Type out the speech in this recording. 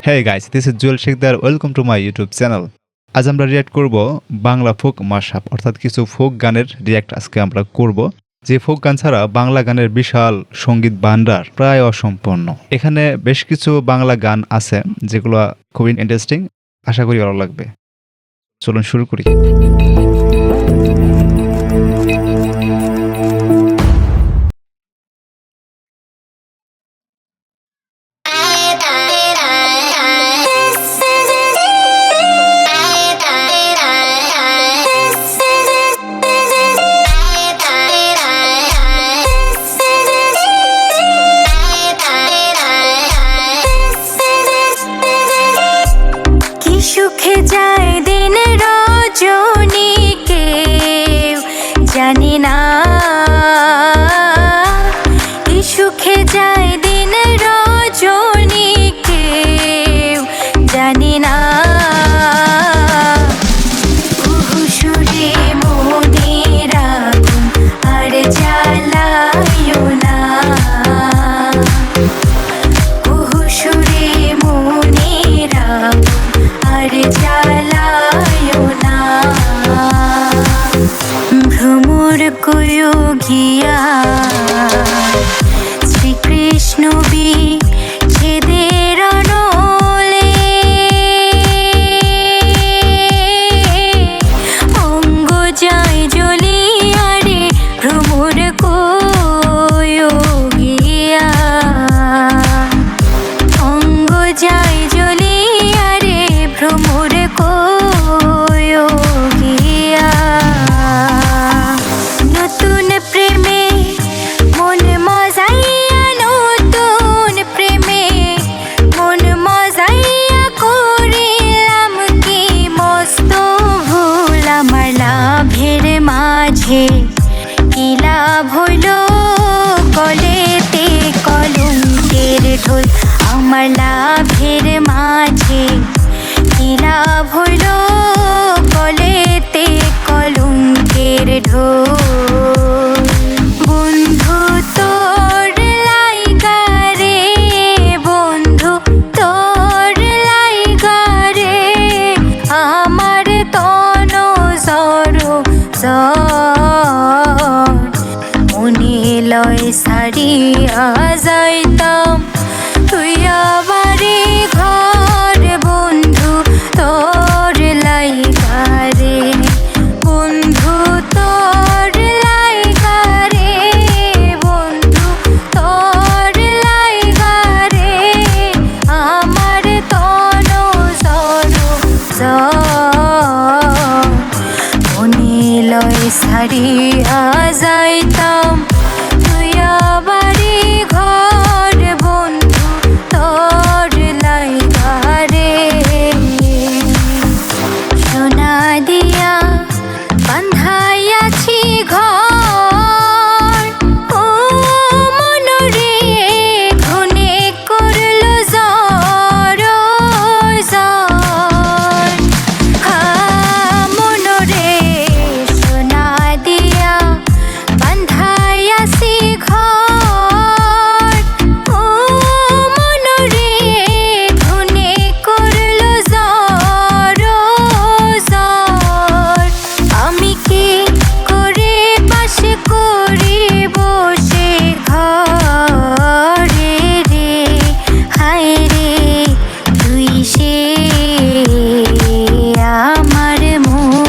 Hey guys, this is Joel Shekhar. Welcome to my YouTube channel. আজ আমরা react করব Bangla folk মাশআপ অর্থাৎ কিছু ফোক গানের রিঅ্যাক্ট আজকে আমরা করব। যে ফোক গান ছাড়া বাংলা গানের বিশাল সঙ্গীত ভান্ডার প্রায় অসম্পূর্ণ। এখানে বেশ কিছু বাংলা গান আছে যেগুলো খুবই ইন্টারেস্টিং, আশা করি ভালো লাগবে। চলুন শুরু করি। সুখে যায় দিন রজনী কেউ জানি না, কি সুখে যায় দিন রজনী কেউ জানি না। সুরে মনের আগুন আর জ্বালায়ও না, সুরে মনের আগুন আর জ্বালায়ও না। ভ্রমর কয়ো গিয়া শ্রীকৃষ্ণ বিচ্ছেদের অনলে, অঙ্গ যায় জ্বলিয়া রে ভ্রমর কয়ো গিয়া, অঙ্গ যায় জ্বলিয়া রে ভ্রমর কয়ো গিয়া। নতুন প্রেমে মন মজাইয়া, নতুন প্রেমে মন মজাইয়া করিলাম কি মস্ত ভুল। আমার লাভের মাঝে কি লাভ হইল, কলেতে কলঙ্কের ঢোল। আমার লাভের মাঝে কি লাভ হইল, কলেতে কলঙ্কের ঢোল। বন্ধু তোর লাইগা রে, বন্ধু তোর লাইগা রে, আমার তন জর মনে লয় সারিয়া যাইতাম তুই আবারে ঘর। বন্ধু তোর লাইগা রে, বন্ধু তোর লাইগা রে, বন্ধু তোর লাইগা রে, আমার তন মনে লয় সারিয়া যাইতাম তুই আবারে ঘর। বন্ধু তোর লাইগা রে, সোনা দিয়া বান্ধাইয়াছি ঘর, ও মনরে ঘুনে করল জ্বর জ্বর। মনরে সোনা দিয়া বান্ধাইয়াছি ঘর, ও মনরে ঘুনে করল জ্বর জ্বর। আমি কি করে বাস করি বসে ঘরে রে, হায় রে তুই সে আমার মন